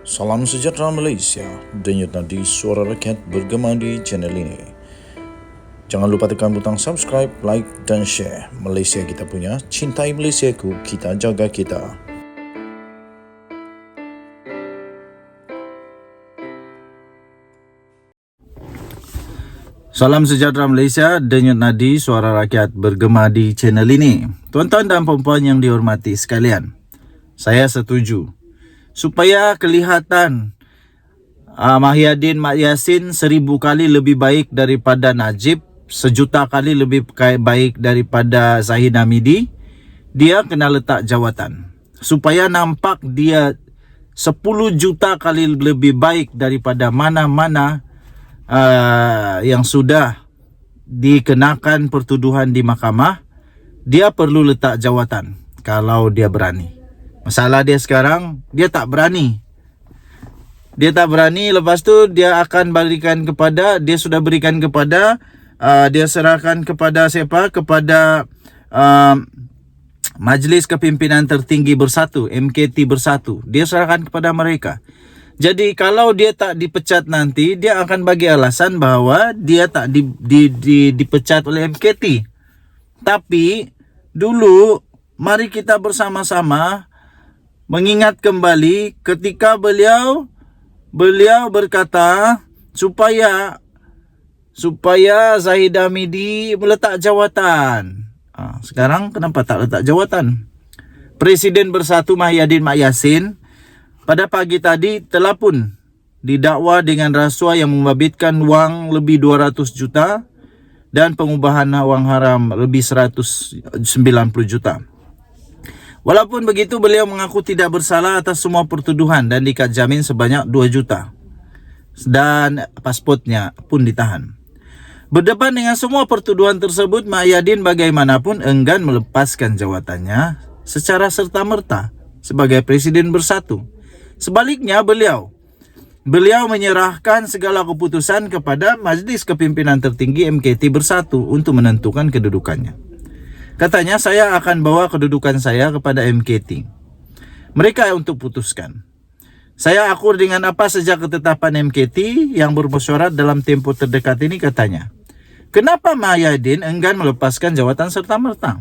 Salam sejahtera Malaysia, denyut nadi suara rakyat bergema di channel ini. Jangan lupa tekan butang subscribe, like dan share. Malaysia kita punya, cintai Malaysiaku, kita jaga kita. Salam sejahtera Malaysia, denyut nadi suara rakyat bergema di channel ini. Tuan-tuan dan puan-puan yang dihormati sekalian, saya setuju supaya kelihatan Mahyadin Mat Yassin 1000 kali lebih baik daripada Najib, 1,000,000 kali lebih baik daripada Zahid Hamidi, dia kena letak jawatan. Supaya nampak dia 10 juta kali lebih baik daripada mana-mana yang sudah dikenakan pertuduhan di mahkamah, dia perlu letak jawatan kalau dia berani. Masalah dia sekarang, dia tak berani. Dia tak berani, lepas tu dia akan berikan kepada, dia sudah berikan kepada, dia serahkan kepada siapa? Kepada Majlis Kepimpinan Tertinggi Bersatu, MKT Bersatu. Dia serahkan kepada mereka. Jadi kalau dia tak dipecat nanti, dia akan bagi alasan bahawa dia tak dipecat oleh MKT. Tapi dulu, mari kita bersama-sama mengingat kembali ketika beliau berkata supaya Zahid Hamidi meletak jawatan. Sekarang kenapa tak letak jawatan? Presiden Bersatu Mahyadin Mat Yassin pada pagi tadi telah pun didakwa dengan rasuah yang membabitkan wang lebih 200 juta dan pengubahan wang haram lebih 190 juta. Walaupun begitu, beliau mengaku tidak bersalah atas semua pertuduhan dan diikat jamin sebanyak 2 juta. Dan pasportnya pun ditahan. Berdepan dengan semua pertuduhan tersebut, Mahyadin bagaimanapun enggan melepaskan jawatannya secara serta-merta sebagai Presiden Bersatu. Sebaliknya, beliau menyerahkan segala keputusan kepada Majlis Kepimpinan Tertinggi MKT Bersatu untuk menentukan kedudukannya. Katanya, saya akan bawa kedudukan saya kepada MKT. Mereka untuk putuskan. Saya akur dengan apa sejak ketetapan MKT yang bermesyuarat dalam tempoh terdekat ini, katanya. Kenapa Mahyadin enggan melepaskan jawatan serta-merta?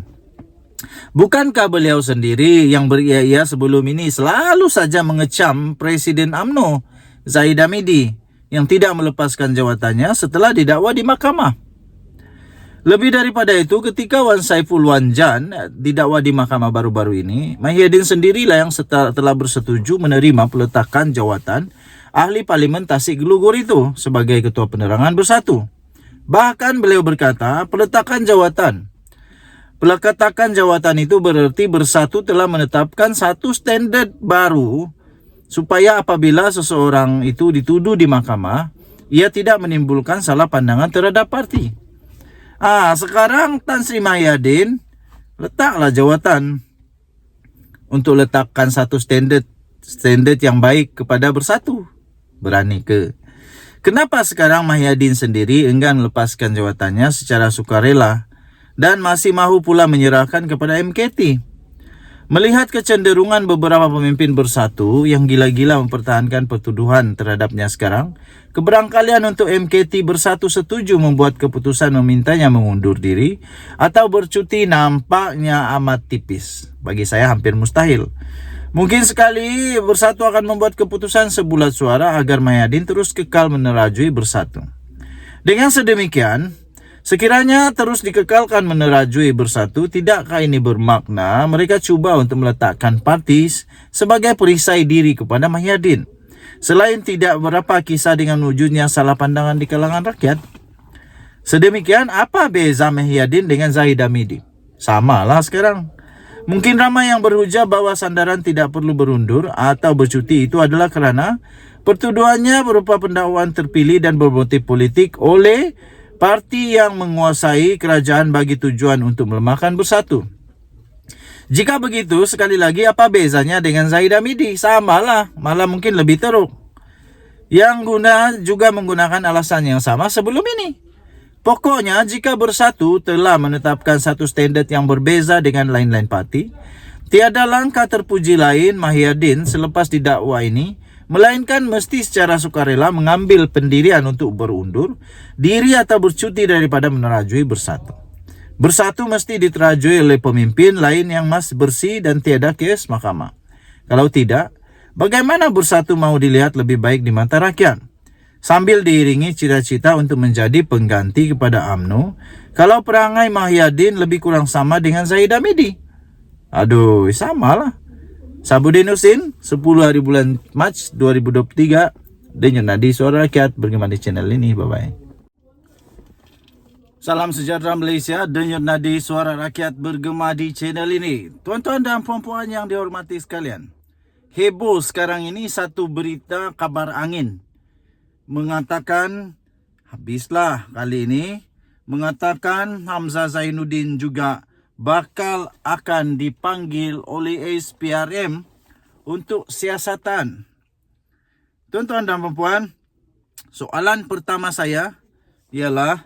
Bukankah beliau sendiri yang beria-ia sebelum ini selalu saja mengecam Presiden UMNO, Zahid Hamidi, yang tidak melepaskan jawatannya setelah didakwa di mahkamah? Lebih daripada itu, ketika Wan Saiful Wanjan didakwa di mahkamah baru-baru ini, Mahyadin sendirilah yang telah bersetuju menerima peletakan jawatan ahli Parlimen Tasik Gelugur itu sebagai Ketua Penerangan Bersatu. Bahkan beliau berkata, peletakan jawatan itu berarti Bersatu telah menetapkan satu standard baru supaya apabila seseorang itu dituduh di mahkamah, ia tidak menimbulkan salah pandangan terhadap parti. Sekarang Tan Sri Mahyadin letaklah jawatan untuk letakkan satu standard yang baik kepada Bersatu. Berani ke? Kenapa sekarang Mahyadin sendiri enggan melepaskan jawatannya secara sukarela dan masih mahu pula menyerahkan kepada MKT? Melihat kecenderungan beberapa pemimpin Bersatu yang gila-gila mempertahankan pertuduhan terhadapnya sekarang, keberangkalian untuk MKT Bersatu setuju membuat keputusan memintanya mengundur diri atau bercuti nampaknya amat tipis. Bagi saya hampir mustahil. Mungkin sekali Bersatu akan membuat keputusan sebulat suara agar Mahyadin terus kekal menerajui Bersatu. Dengan sedemikian, sekiranya terus dikekalkan menerajui Bersatu, tidakkah ini bermakna mereka cuba untuk meletakkan parti sebagai perisai diri kepada Mahyadin? Selain tidak berapa kisah dengan wujudnya salah pandangan di kalangan rakyat. Sedemikian, apa beza Mahyadin dengan Zahid Hamidi? Samalah sekarang. Mungkin ramai yang berhujah bahwa sandaran tidak perlu berundur atau bercuti itu adalah kerana pertuduhannya berupa pendakwaan terpilih dan bermotif politik oleh parti yang menguasai kerajaan bagi tujuan untuk melemahkan Bersatu. Jika begitu, sekali lagi apa bezanya dengan Zahid Hamidi? Samalah, malah mungkin lebih teruk. Yang juga menggunakan alasan yang sama sebelum ini. Pokoknya, jika Bersatu telah menetapkan satu standard yang berbeza dengan lain-lain parti, Tiada langkah terpuji lain Mahyadin selepas didakwa ini, melainkan mesti secara sukarela mengambil pendirian untuk berundur diri atau bercuti daripada menerajui Bersatu. Bersatu mesti diterajui oleh pemimpin lain yang masih bersih dan tiada kes mahkamah. Kalau tidak, bagaimana Bersatu mau dilihat lebih baik di mata rakyat? Sambil diiringi cita-cita untuk menjadi pengganti kepada UMNO, kalau perangai Mahyadin lebih kurang sama dengan Zahid Hamidi. Aduh, sama lah. Sabudin Husin, 10 hari bulan Mac 2023. Denyut Nadi Suara Rakyat bergema di channel ini. Bye-bye. Salam sejahtera Malaysia. Denyut Nadi Suara Rakyat bergema di channel ini. Tuan-tuan dan puan-puan yang dihormati sekalian. Heboh sekarang ini satu berita kabar angin. Mengatakan, habislah kali ini. Mengatakan Hamzah Zainuddin juga bakal akan dipanggil oleh SPRM untuk siasatan. Tuan-tuan dan puan-puan, soalan pertama saya ialah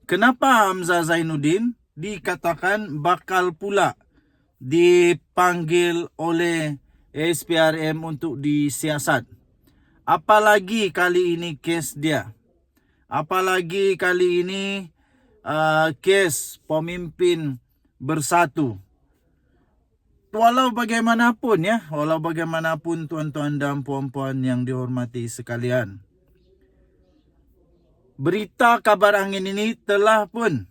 kenapa Hamzah Zainuddin dikatakan bakal pula dipanggil oleh SPRM untuk disiasat? Apalagi kali ini kes dia. Apalagi kali ini kes pemimpin Bersatu. Walau bagaimanapun tuan-tuan dan puan-puan yang dihormati sekalian, berita kabar angin ini telah pun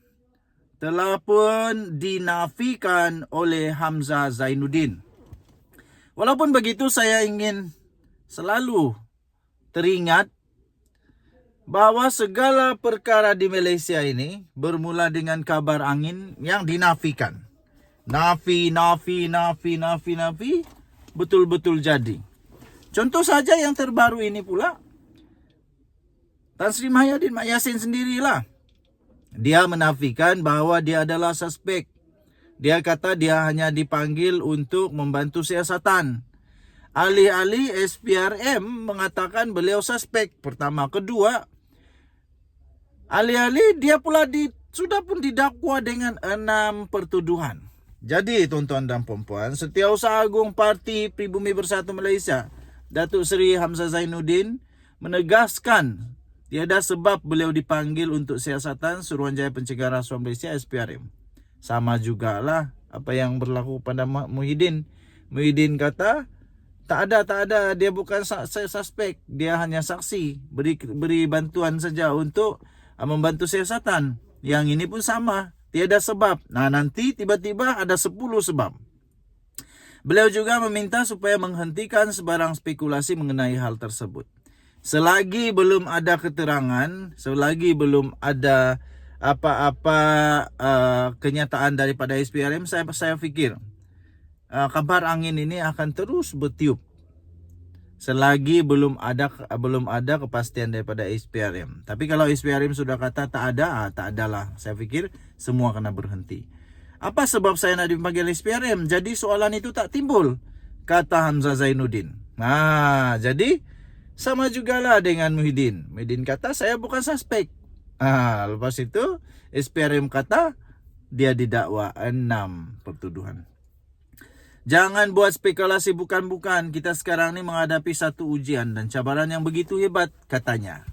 dinafikan oleh Hamzah Zainuddin. Walaupun begitu, saya ingin selalu teringat bahawa segala perkara di Malaysia ini bermula dengan kabar angin yang dinafikan. Nafi, betul-betul jadi. Contoh saja yang terbaru ini pula, Tan Sri Mahyadin Mak Yassin sendirilah. Dia menafikan bahawa dia adalah suspek. Dia kata dia hanya dipanggil untuk membantu siasatan. Alih-alih SPRM mengatakan beliau suspek. Pertama, kedua, alih-alih dia pula sudah pun didakwa dengan 6 pertuduhan. Jadi tuan-tuan dan puan-puan, Setiausaha Agung Parti Pribumi Bersatu Malaysia, Datuk Seri Hamzah Zainuddin menegaskan tiada sebab beliau dipanggil untuk siasatan Suruhanjaya Pencegahan Rasuah Malaysia SPRM. Sama jugalah apa yang berlaku pada Muhyiddin. Muhyiddin kata tak ada, dia bukan suspek, dia hanya saksi, beri bantuan saja untuk membantu siasatan. Yang ini pun sama, tiada sebab. Nah, nanti tiba-tiba ada 10 sebab. Beliau juga meminta supaya menghentikan sebarang spekulasi mengenai hal tersebut. Selagi belum ada keterangan, selagi belum ada apa-apa kenyataan daripada SPRM, saya fikir kabar angin ini akan terus bertiup. Selagi belum ada kepastian daripada SPRM. Tapi kalau SPRM sudah kata tak adalah. Saya fikir semua kena berhenti. Apa sebab saya nak dipanggil SPRM? Jadi soalan itu tak timbul, kata Hamzah Zainuddin. Nah, jadi sama jugalah dengan Muhyiddin. Muhyiddin kata saya bukan suspek. Lepas itu SPRM kata dia didakwa 6 pertuduhan. Jangan buat spekulasi bukan-bukan. Kita sekarang ni menghadapi satu ujian dan cabaran yang begitu hebat, katanya.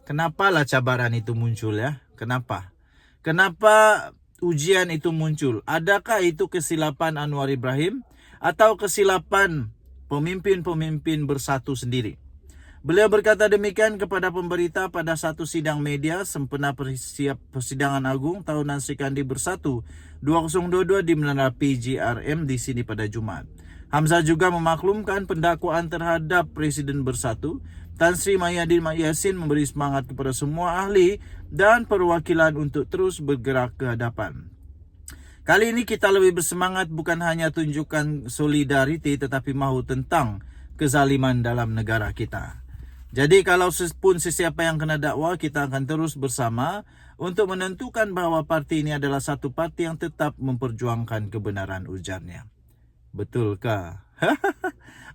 Kenapalah cabaran itu muncul ya? Kenapa ujian itu muncul? Adakah itu kesilapan Anwar Ibrahim atau kesilapan pemimpin-pemimpin Bersatu sendiri? Beliau berkata demikian kepada pemberita pada satu sidang media sempena persidangan agung tahunan Serikandi Bersatu 2022 di Menara PGRM di sini pada Jumaat. Hamzah juga memaklumkan pendakwaan terhadap Presiden Bersatu. Tan Sri Mahyadin Mak Yassin memberi semangat kepada semua ahli dan perwakilan untuk terus bergerak ke hadapan. Kali ini kita lebih bersemangat bukan hanya tunjukkan solidariti tetapi mahu tentang kezaliman dalam negara kita. Jadi kalau pun sesiapa yang kena dakwa, kita akan terus bersama untuk menentukan bahawa parti ini adalah satu parti yang tetap memperjuangkan kebenaran, ujarnya. Betulkah?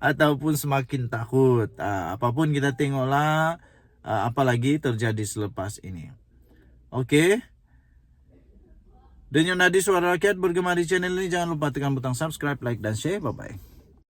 Ataupun semakin takut? Apapun kita tengoklah, apalagi terjadi selepas ini. Okey. Denyo Nadi Suara Rakyat bergema di channel ini. Jangan lupa tekan butang subscribe, like, dan share. Bye-bye.